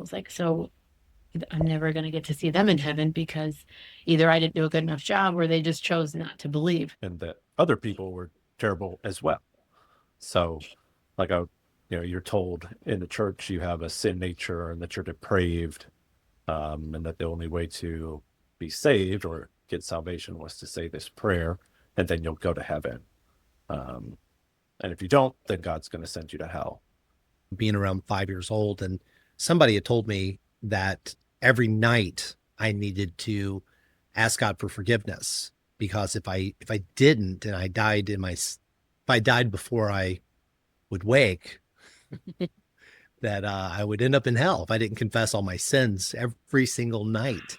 was like, so I'm never going to get to see them in heaven because either I didn't do a good enough job or they just chose not to believe. And that other people were terrible as well. So, like, you're told in the church you have a sin nature and that you're depraved, and that the only way to be saved or get salvation was to say this prayer, and then you'll go to heaven. Um, and if you don't, then God's going to send you to hell. Being around 5 years old, and somebody had told me that every night I needed to ask God for forgiveness, because if I didn't and I died if I died before I would wake, that I would end up in hell if I didn't confess all my sins every single night.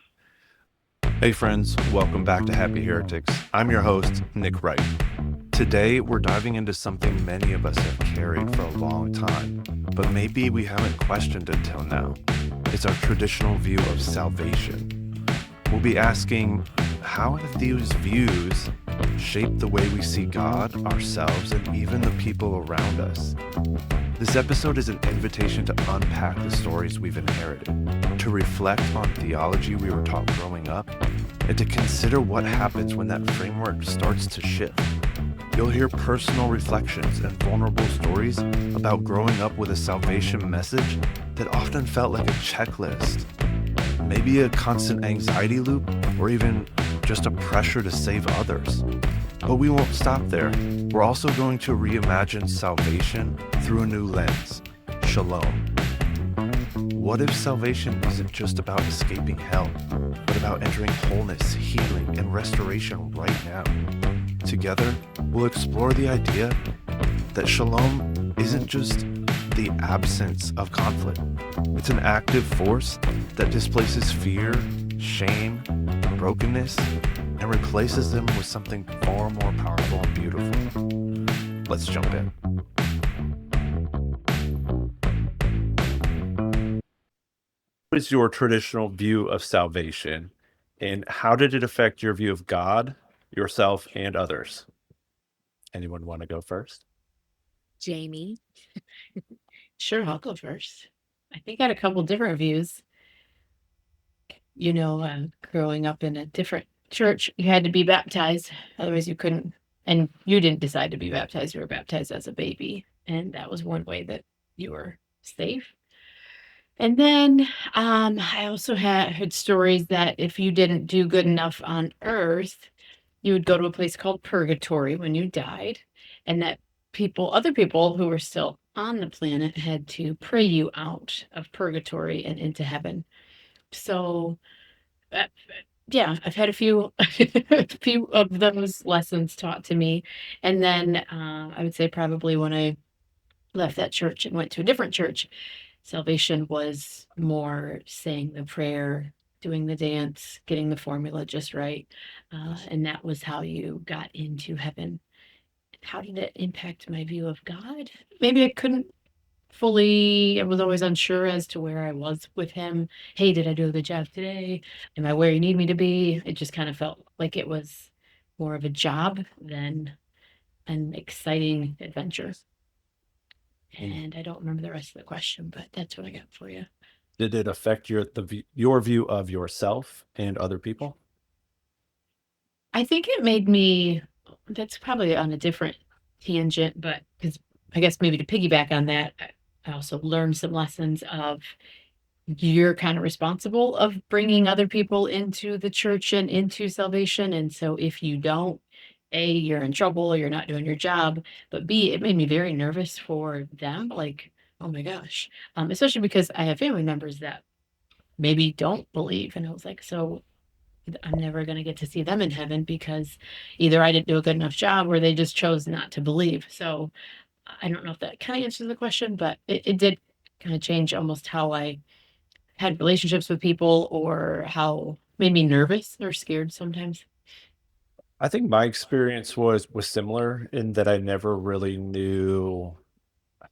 Hey friends, welcome back to Happy Heretics. I'm your host, Nick Wright. Today, we're diving into something many of us have carried for a long time, but maybe we haven't questioned until now. It's our traditional view of salvation. We'll be asking, how have these views shaped the way we see God, ourselves, and even the people around us? This episode is an invitation to unpack the stories we've inherited, to reflect on theology we were taught growing up, and to consider what happens when that framework starts to shift. You'll hear personal reflections and vulnerable stories about growing up with a salvation message that often felt like a checklist, maybe a constant anxiety loop, or even just a pressure to save others. But we won't stop there. We're also going to reimagine salvation through a new lens, Shalom. What if salvation isn't just about escaping hell, but about entering wholeness, healing, and restoration right now? Together, we'll explore the idea that Shalom isn't just the absence of conflict. It's an active force that displaces fear, shame, brokenness, and replaces them with something far more powerful and beautiful. Let's jump in. What is your traditional view of salvation, and how did it affect your view of God, yourself, and others? Anyone want to go first? Jamie. Sure, I'll go first. I think I had a couple different views. Growing up in a different church, you had to be baptized. Otherwise, you couldn't. And you didn't decide to be baptized. You were baptized as a baby. And that was one way that you were safe. And then I also had heard stories that if you didn't do good enough on earth, you would go to a place called purgatory when you died, and that other people who were still on the planet had to pray you out of purgatory and into heaven. So, uh, yeah, I've had a few a few of those lessons taught to me. And then I would say probably when I left that church and went to a different church, salvation was more saying the prayer, doing the dance, getting the formula just right. And that was how you got into heaven. How did it impact my view of God? Maybe I couldn't I was always unsure as to where I was with him. Hey, did I do a good job today? Am I where you need me to be? It just kind of felt like it was more of a job than an exciting adventure. And I don't remember the rest of the question, but that's what I got for you. Did it affect your view of yourself and other people? I think it made me, that's probably on a different tangent, but because I guess maybe to piggyback on that, I also learned some lessons of you're kind of responsible of bringing other people into the church and into salvation. And so if you don't, A, you're in trouble, you're not doing your job. But B, it made me very nervous for them. Like, oh my gosh. Especially because I have family members that maybe don't believe. And I was like, so I'm never going to get to see them in heaven because either I didn't do a good enough job or they just chose not to believe. So I don't know if that kind of answers the question, but it did kind of change almost how I had relationships with people or how made me nervous or scared sometimes. I think my experience was similar in that I never really knew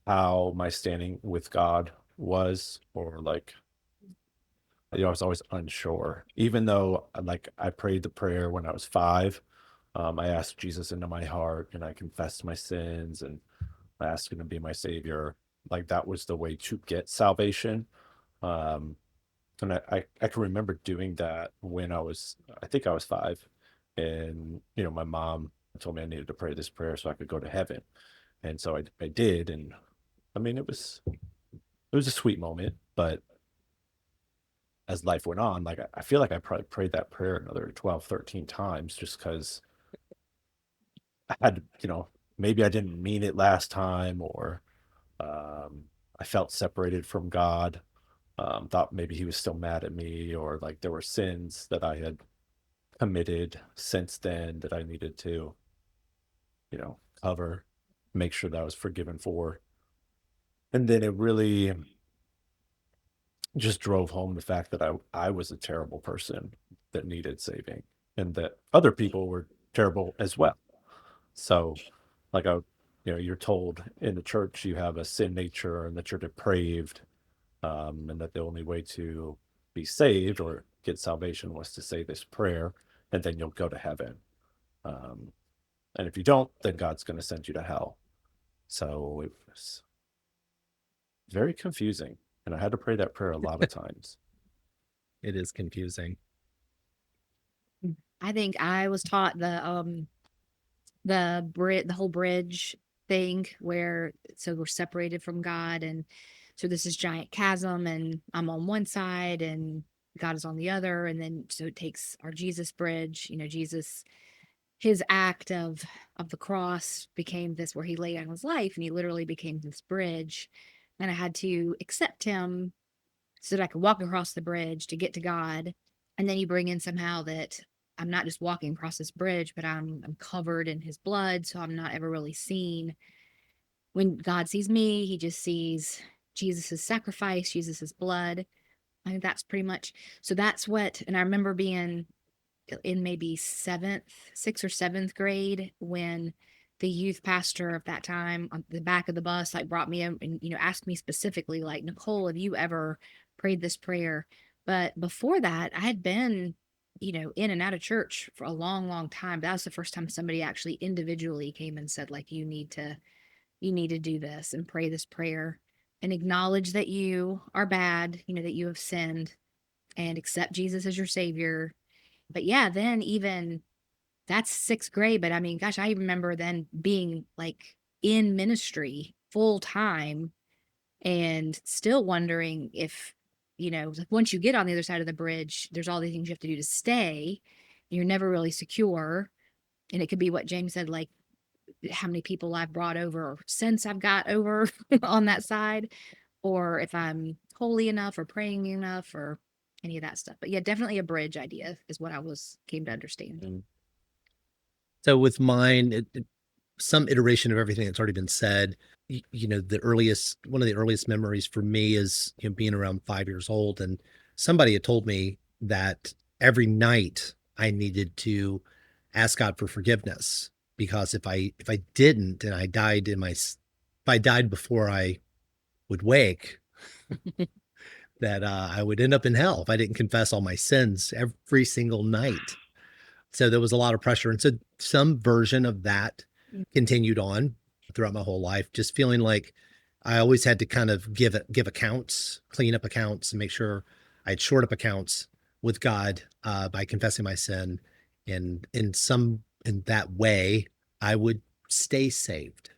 how my standing with God was, or like, I was always unsure. Even though like I prayed the prayer when I was 5, I asked Jesus into my heart and I confessed my sins and I asked him to be my savior. Like that was the way to get salvation. Um, and I can remember doing that when I think I was 5. And, my mom told me I needed to pray this prayer so I could go to heaven. And so I did. And I mean, it was a sweet moment, but as life went on, like I feel like I probably prayed that prayer another 12, 13 times just because I had, maybe I didn't mean it last time, or um, I felt separated from God, thought maybe he was still mad at me, or like there were sins that I had committed since then that I needed to, cover, make sure that I was forgiven for. And then it really just drove home the fact that I was a terrible person that needed saving, and that other people were terrible as well. So, like you're told in the church you have a sin nature and that you're depraved, and that the only way to be saved or get salvation was to say this prayer, and then you'll go to heaven. Um, and if you don't, then God's going to send you to hell. So it was very confusing, and I had to pray that prayer a lot of times. It is confusing. I think I was taught the whole bridge thing where so we're separated from God, and so this is giant chasm, and I'm on one side and God is on the other, and then so it takes our Jesus bridge, Jesus, his act of the cross became this where he laid down his life and he literally became this bridge, and I had to accept him so that I could walk across the bridge to get to God. And then you bring in somehow that I'm not just walking across this bridge, but I'm covered in his blood, so I'm not ever really seen. When God sees me, he just sees Jesus's sacrifice, Jesus's blood. I think that's pretty much, so that's what, and I remember being in maybe sixth or seventh grade when the youth pastor of that time on the back of the bus like brought me in and asked me specifically, like, Nicole, have you ever prayed this prayer? But before that I had been in and out of church for a long time. That was the first time somebody actually individually came and said, like, you need to do this and pray this prayer and acknowledge that you are bad, that you have sinned, and accept Jesus as your savior. But yeah, then even that's sixth grade. But I mean, gosh, I remember then being like in ministry full time and still wondering if, like once you get on the other side of the bridge, there's all the things you have to do to stay. You're never really secure. And it could be what James said, like how many people I've brought over since I've got over on that side, or if I'm holy enough or praying enough or any of that stuff. But yeah, definitely a bridge idea is what I came to understand. Mm. So with mine, some iteration of everything that's already been said. One of the earliest memories for me is being around 5 years old, and somebody had told me that every night I needed to ask God for forgiveness, because if I didn't and if I died before I would wake, that I would end up in hell if I didn't confess all my sins every single night. So there was a lot of pressure. And so some version of that continued on throughout my whole life, just feeling like I always had to kind of give accounts, clean up accounts, and make sure I had shored up accounts with God by confessing my sin. And in that way, I would stay saved.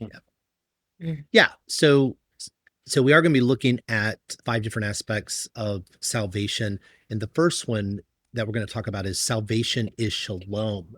Mm. Yeah. Yeah. So we are going to be looking at 5 different aspects of salvation. And the first one that we're going to talk about is salvation is shalom.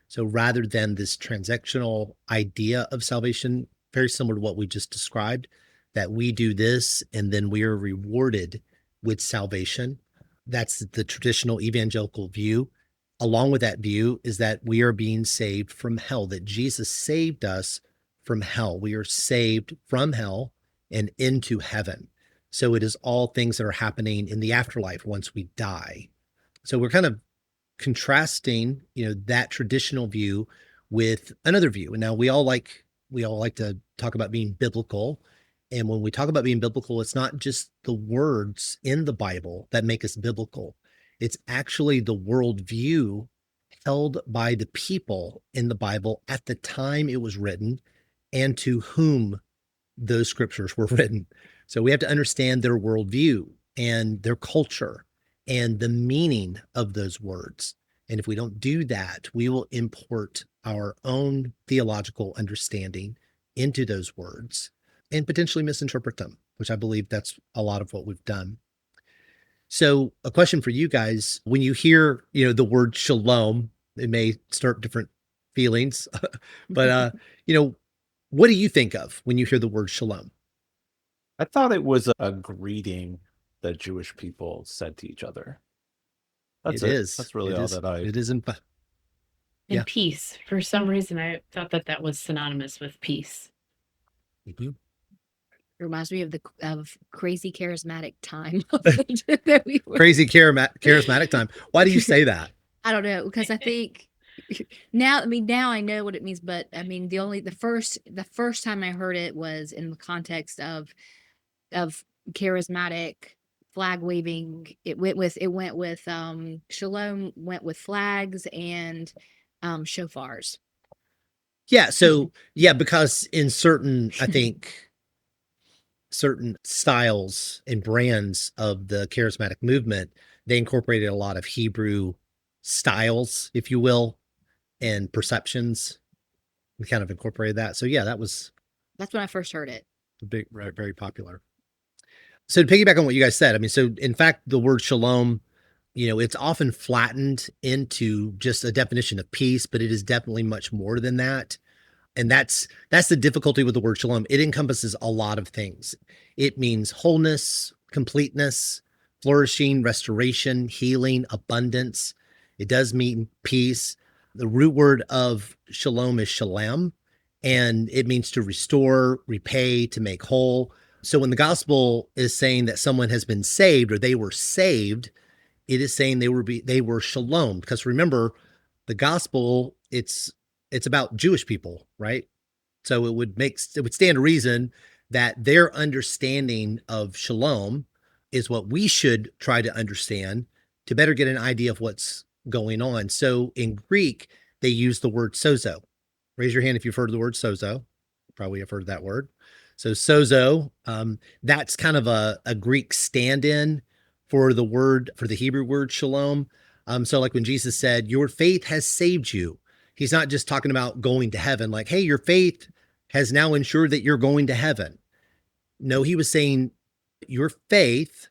So rather than this transactional idea of salvation, very similar to what we just described, that we do this and then we are rewarded with salvation. That's the traditional evangelical view. Along with that view is that we are being saved from hell, that Jesus saved us from hell. We are saved from hell and into heaven. So it is all things that are happening in the afterlife once we die. So we're kind of contrasting, that traditional view with another view. And now we all like to talk about being biblical. And when we talk about being biblical, it's not just the words in the Bible that make us biblical. It's actually the worldview held by the people in the Bible at the time it was written and to whom those scriptures were written. So we have to understand their worldview and their culture and the meaning of those words. And if we don't do that, we will import our own theological understanding into those words and potentially misinterpret them, which I believe that's a lot of what we've done. So a question for you guys, when you hear, the word shalom, it may stir up different feelings, but, what do you think of when you hear the word shalom? I thought it was a greeting that Jewish people said to each other. That's It it. is. That's really It all is. that I. It is in fact. And Yeah. peace. For some reason, I thought that was synonymous with peace. Mhm. It reminds me of the of crazy charismatic time that we were. Crazy charismatic time. Why do you say that? I don't know, because I think now, I mean, now I know what it means, but I mean, the first time I heard it was in the context of charismatic flag waving. It went with Shalom went with flags and shofars. Yeah. So, yeah, because in certain, I think, certain styles and brands of the charismatic movement, they incorporated a lot of Hebrew styles, if you will, and perceptions. We kind of incorporated that. So, yeah, that was That's when I first heard it. big, very popular. So to piggyback on what you guys said, I mean, so in fact, the word shalom, it's often flattened into just a definition of peace, but it is definitely much more than that. And that's the difficulty with the word shalom. It encompasses a lot of things. It means wholeness, completeness, flourishing, restoration, healing, abundance. It does mean peace. The root word of shalom is shalem, and it means to restore, repay, to make whole. So when the gospel is saying that someone has been saved or they were saved, it is saying they were shalom. Because remember, the gospel, it's about Jewish people, right? So it would stand to reason that their understanding of shalom is what we should try to understand to better get an idea of what's going on. So in Greek, they use the word sozo. Raise your hand if you've heard of the word sozo. Probably have heard that word. So sozo, that's kind of a Greek stand-in for the Hebrew word shalom. So like when Jesus said, "Your faith has saved you," he's not just talking about going to heaven, like, "Hey, your faith has now ensured that you're going to heaven." No, he was saying, "Your faith,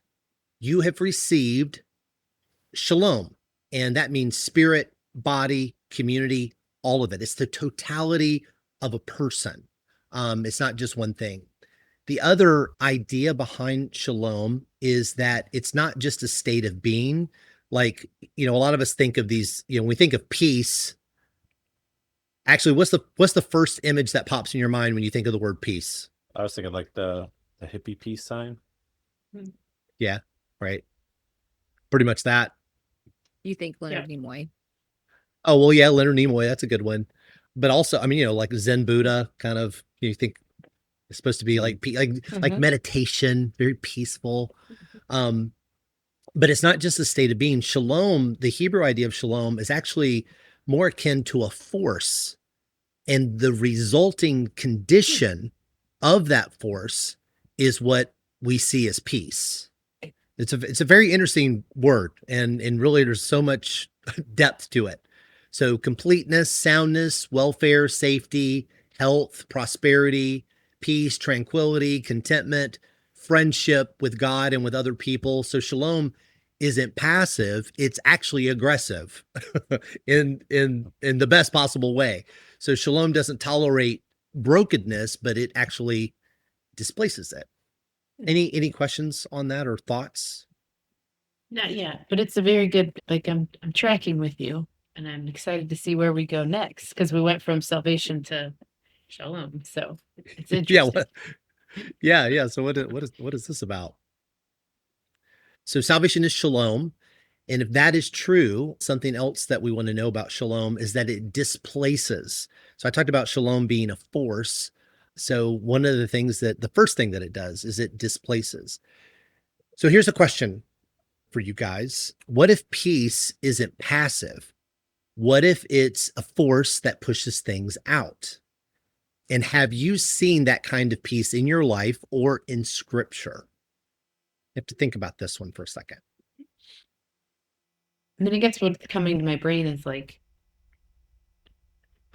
you have received shalom," and that means spirit, body, community, all of it. It's the totality of a person. It's not just one thing. The other idea behind shalom is that it's not just a state of being. Like, a lot of us think of these, when we think of peace, actually, what's the first image that pops in your mind when you think of the word peace? I was thinking like the hippie peace sign. Yeah, right. Pretty much that. You think Leonard Nimoy? Oh, well, yeah, Leonard Nimoy, that's a good one. But also, I mean, like Zen Buddha, kind of, you think it's supposed to be like like meditation, very peaceful. Um, but it's not just a state of being. Shalom, the Hebrew idea of shalom is actually more akin to a force, and the resulting condition of that force is what we see as peace. It's a very interesting word, and really there's so much depth to it. So completeness, soundness, welfare, safety, health, prosperity, peace, tranquility, contentment, friendship with God and with other people. So shalom isn't passive, it's actually aggressive in the best possible way. So shalom doesn't tolerate brokenness, but it actually displaces it. Any questions on that or thoughts? Not yet, but it's a very good, like I'm tracking with you and I'm excited to see where we go next because we went from salvation to shalom. So it's Yeah, interesting. yeah. So what is this about? So salvation is shalom. And if that is true, something else that we want to know about shalom is that it displaces. So I talked about shalom being a force. So one of the first thing that it does is it displaces. So here's a question for you guys. What if peace isn't passive? What if it's a force that pushes things out? And have you seen that kind of peace in your life or in scripture? You have to think about this one for a second. And then I guess what's coming to my brain is like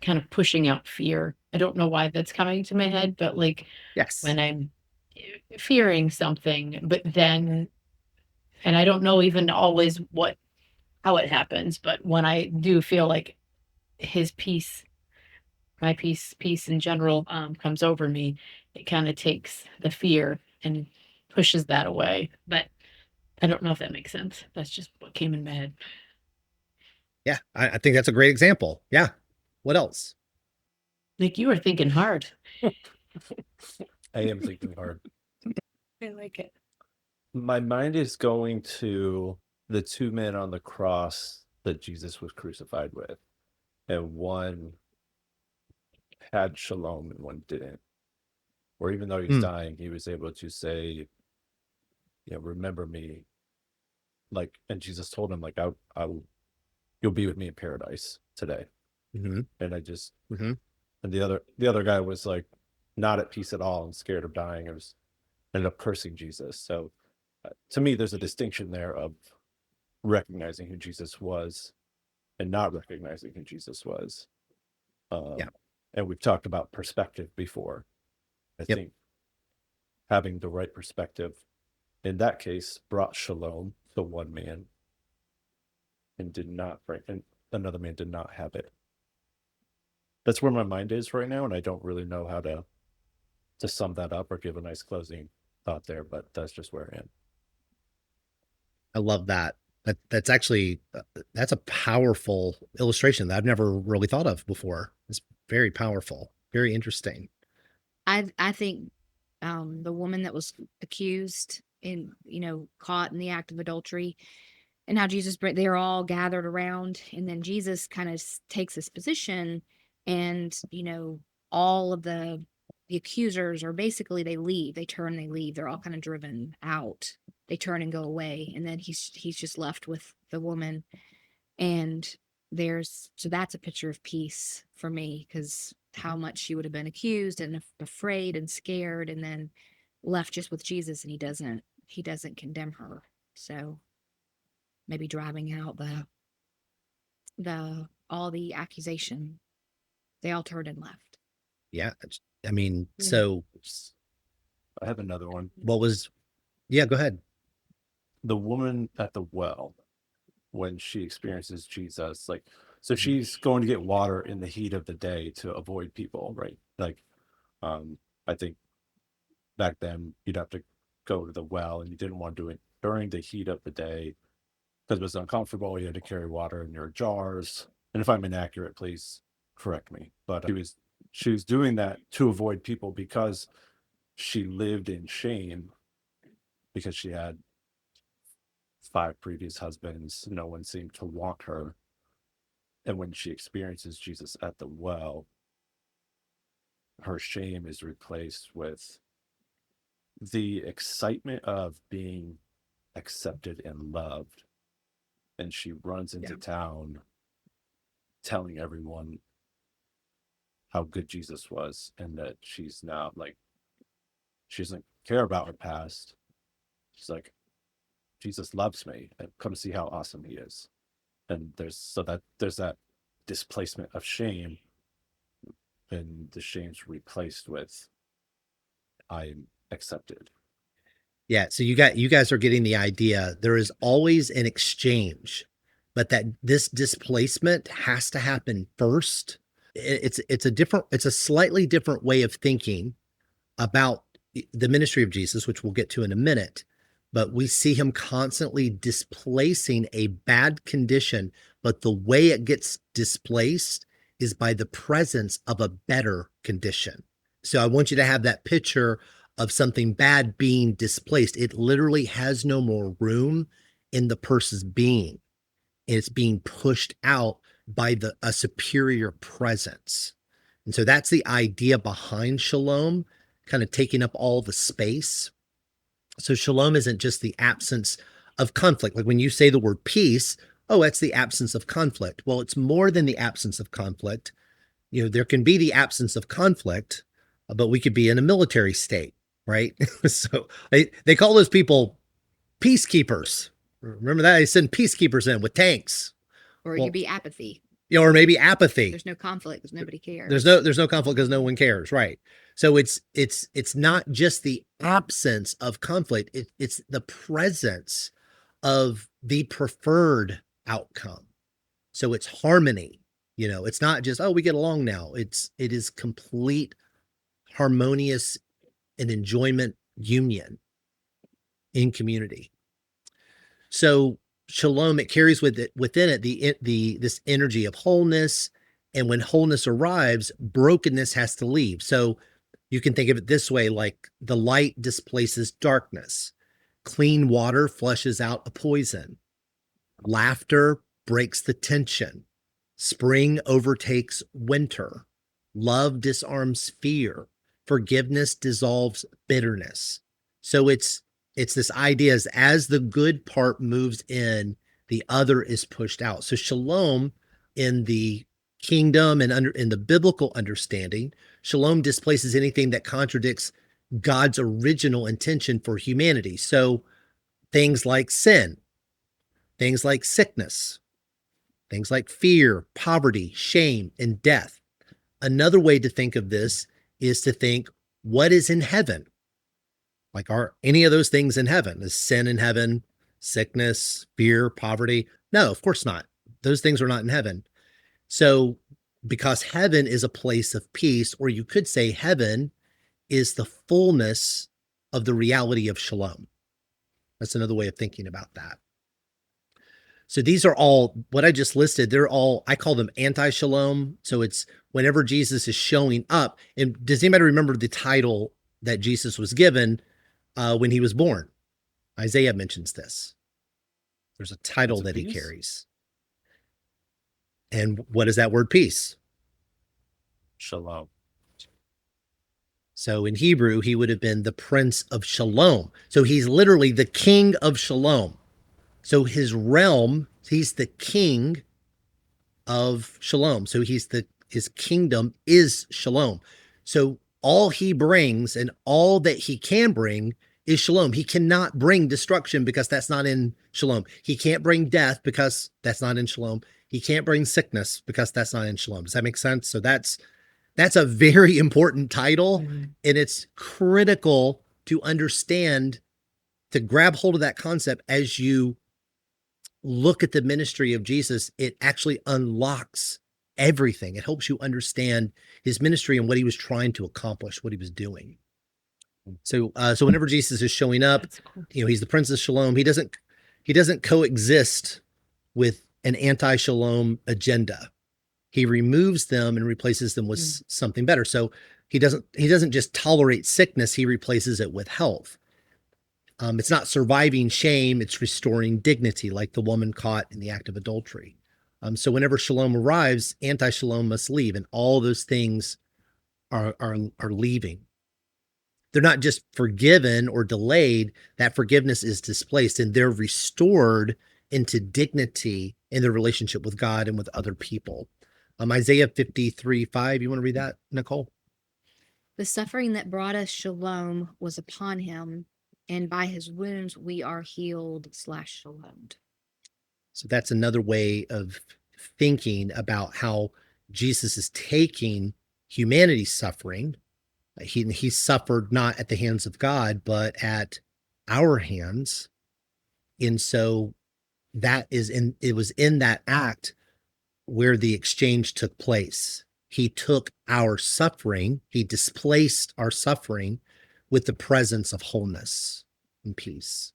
kind of pushing out fear. I don't know why that's coming to my head, but like Yes. when I'm fearing something, but then, and I don't know even always how it happens, but when I do feel like his peace, my peace in general, comes over me, it kind of takes the fear and pushes that away. But I don't know if that makes sense. That's just what came in my head. Yeah, I think that's a great example. Yeah. What else? Like you were thinking hard. I am thinking hard. I like it. My mind is going to the two men on the cross that Jesus was crucified with, and one had shalom and one didn't. Or even though he was dying, he was able to say, remember me. Like, and Jesus told him, like, you'll be with me in paradise today. Mm-hmm. And I just, Mm-hmm. and the other guy was like not at peace at all and scared of dying. It was ended up cursing Jesus. So to me, there's a distinction there of recognizing who Jesus was and not recognizing who Jesus was. Yeah. And we've talked about perspective before. I think having the right perspective in that case brought shalom to one man and did not bring, and another man did not have it. That's where my mind is right now, and I don't really know how to sum that up or give a nice closing thought there, but that's just where I am. I love that. That's actually that's a powerful illustration that I've never really thought of before. It's very powerful, very interesting. I think the woman that was accused and caught in the act of adultery, and how they're all gathered around, and then Jesus kind of takes this position, and all of the accusers are basically, they leave, they turn, they leave, they're all kind of driven out, they turn and go away, and then he's just left with the woman. And so that's a picture of peace for me, because how much she would have been accused and afraid and scared, and then left just with Jesus, and he doesn't condemn her. So maybe driving out the all the accusation, they all turned and left. Yeah. I mean, so I have another one. what was, yeah, go ahead. The woman at the well, when she experiences Jesus, like, so she's going to get water in the heat of the day to avoid people, right? Like, I think back then you'd have to go to the well and you didn't want to do it during the heat of the day because it was uncomfortable. You had to carry water in your jars. And if I'm inaccurate, please correct me. But she was doing that to avoid people because she lived in shame because she had 5 previous husbands. No one seemed to want her. And when she experiences Jesus at the well, her shame is replaced with the excitement of being accepted and loved. And she runs into town telling everyone how good Jesus was and that she's now like, she doesn't care about her past. She's like, Jesus loves me and come see how awesome he is. And there's that displacement of shame, and the shame's replaced with I'm accepted. Yeah. So you guys are getting the idea. There is always an exchange, but that this displacement has to happen first. It's a slightly different way of thinking about the ministry of Jesus, which we'll get to in a minute. But we see him constantly displacing a bad condition, but the way it gets displaced is by the presence of a better condition. So I want you to have that picture of something bad being displaced. It literally has no more room in the person's being. It's being pushed out by a superior presence. And so that's the idea behind shalom, kind of taking up all the space. So shalom isn't just the absence of conflict. Like when you say the word peace, oh, that's the absence of conflict. Well, it's more than the absence of conflict. there can be the absence of conflict, but we could be in a military state, right? So they call those people peacekeepers. Remember that? They send peacekeepers in with tanks. Or it could be apathy. Or maybe apathy. There's no conflict because nobody cares. There's no conflict because no one cares, right? So it's not just the absence of conflict, it's the presence of the preferred outcome. So it's harmony. It's not just, oh, we get along now. It is complete harmonious and enjoyment union in community. So shalom, it carries within it this energy of wholeness. And when wholeness arrives, brokenness has to leave. So you can think of it this way, like the light displaces darkness. Clean water flushes out a poison. Laughter breaks the tension. Spring overtakes winter. Love disarms fear. Forgiveness dissolves bitterness. So it's this idea is as the good part moves in, the other is pushed out. So shalom in the kingdom and in the biblical understanding, shalom displaces anything that contradicts God's original intention for humanity. So things like sin, things like sickness, things like fear, poverty, shame, and death. Another way to think of this is to think, what is in heaven? Like, are any of those things in heaven? Is sin in heaven? Sickness, fear, poverty? No, of course not. Those things are not in heaven. So because heaven is a place of peace, or you could say heaven is the fullness of the reality of shalom. That's another way of thinking about that. So these are all what I just listed. They're all, I call them anti-shalom. So it's whenever Jesus is showing up. And does anybody remember the title that Jesus was given when he was born? Isaiah mentions this. There's a title that he carries. And what is that word peace? Shalom. So in Hebrew, he would have been the Prince of Shalom. So he's literally the King of Shalom. So his realm, he's the king of shalom. So his kingdom is shalom. So all he brings and all that he can bring is shalom. He cannot bring destruction because that's not in shalom. He can't bring death because that's not in shalom. He can't bring sickness because that's not in shalom. Does that make sense? So that's a very important title, and it's critical to understand, to grab hold of that concept as you look at the ministry of Jesus. It actually unlocks everything. It helps you understand his ministry and what he was trying to accomplish, what he was doing. So whenever Jesus is showing up, cool. He's the Prince of Shalom. He doesn't coexist with an anti-shalom agenda. He removes them and replaces them with something better. So he doesn't just tolerate sickness. He replaces it with health. It's not surviving shame. It's restoring dignity, like the woman caught in the act of adultery. So whenever shalom arrives, anti-shalom must leave, and all those things are leaving. They're not just forgiven or delayed. That forgiveness is displaced, and they're restored into dignity in their relationship with God and with other people. Isaiah 53:5. You want to read that, Nicole? The suffering that brought us shalom was upon him, and by his wounds we are healed/shalom. So that's another way of thinking about how Jesus is taking humanity's suffering. He suffered not at the hands of God, but at our hands. And so it was in that act where the exchange took place. He took our suffering, he displaced our suffering with the presence of wholeness and peace.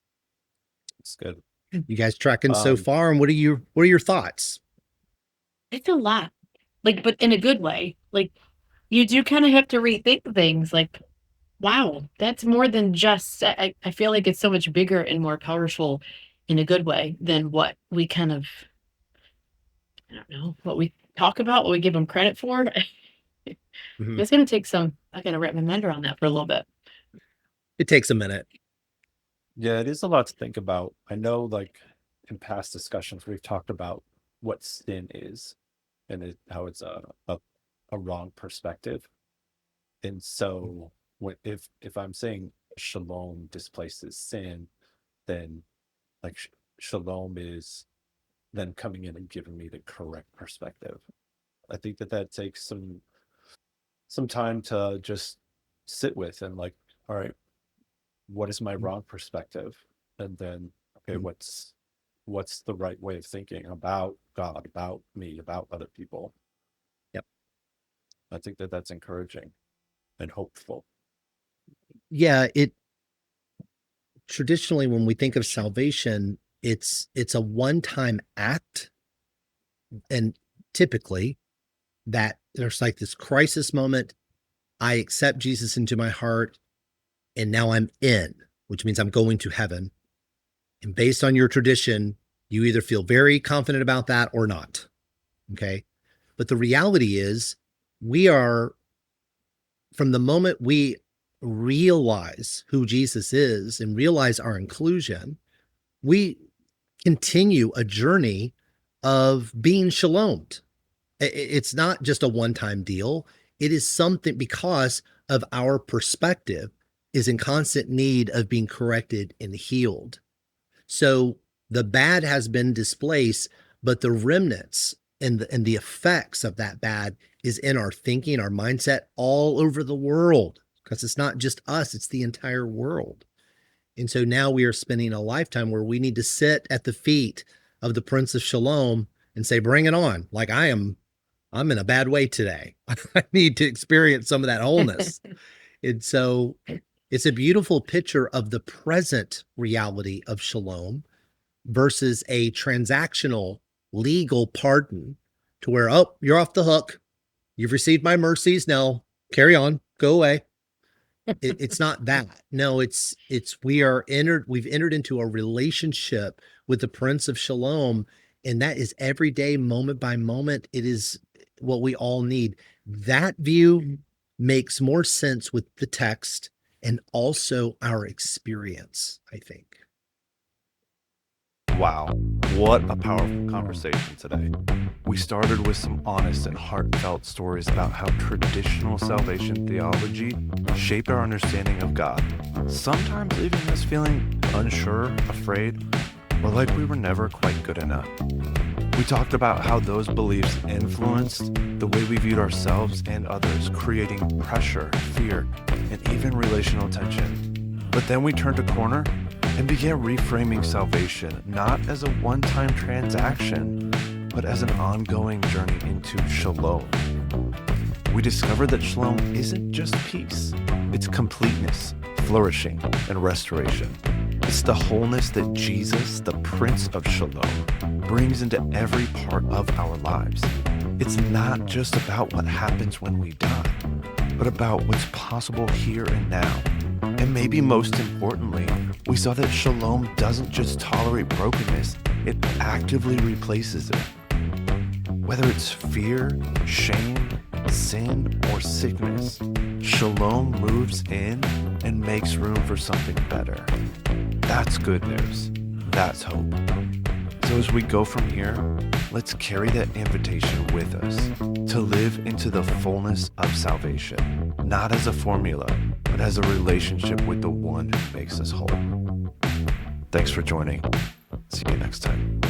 That's good. You guys tracking so far? And what are your thoughts? It's a lot, but in a good way. You do kind of have to rethink things. Wow, that's more than just. I feel like it's so much bigger and more powerful in a good way than what we kind of. I don't know what we talk about, what we give them credit for. Mm-hmm. It's going to take some. I got to wrap my mind around that for a little bit. It takes a minute. Yeah, it is a lot to think about. I know, in past discussions, we've talked about what sin is and how it's a a wrong perspective. And so if I'm saying shalom displaces sin, then like shalom is then coming in and giving me the correct perspective. I think that takes some time to just sit with and like, all right, what is my wrong perspective? And then, okay, what's the right way of thinking about God, about me, about other people? Yep. I think that's encouraging and hopeful. Yeah, traditionally when we think of salvation, it's a one-time act, and typically that there's like this crisis moment. I accept Jesus into my heart, and now I'm in, which means I'm going to heaven. And based on your tradition, you either feel very confident about that or not. Okay. But the reality is, we are, from the moment we realize who Jesus is and realize our inclusion, we continue a journey of being shalomed. It's not just a one-time deal. It is something, because of our perspective is in constant need of being corrected and healed. So the bad has been displaced, but the remnants and the effects of that bad is in our thinking, our mindset all over the world, because it's not just us, it's the entire world. And so now we are spending a lifetime where we need to sit at the feet of the Prince of Shalom and say, bring it on. Like I'm in a bad way today. I need to experience some of that wholeness. And so it's a beautiful picture of the present reality of shalom versus a transactional legal pardon, to where, oh, you're off the hook. You've received my mercies. Now carry on, go away. It's not that. No, it's we've entered into a relationship with the Prince of Shalom, and that is every day, moment by moment. It is what we all need. That view makes more sense with the text and also our experience, I think. Wow, what a powerful conversation today. We started with some honest and heartfelt stories about how traditional salvation theology shaped our understanding of God, sometimes leaving us feeling unsure, afraid, or like we were never quite good enough. We talked about how those beliefs influenced the way we viewed ourselves and others, creating pressure, fear, and even relational tension. But then we turned a corner and began reframing salvation not as a one-time transaction, but as an ongoing journey into shalom. We discovered that shalom isn't just peace, it's completeness, flourishing, and restoration. It's the wholeness that Jesus, the Prince of Shalom, brings into every part of our lives. It's not just about what happens when we die, but about what's possible here and now. And maybe most importantly, we saw that shalom doesn't just tolerate brokenness, it actively replaces it. Whether it's fear, shame, sin, or sickness, shalom moves in and makes room for something better. That's good news. That's hope. So as we go from here, let's carry that invitation with us to live into the fullness of salvation, not as a formula, but as a relationship with the one who makes us whole. Thanks for joining. See you next time.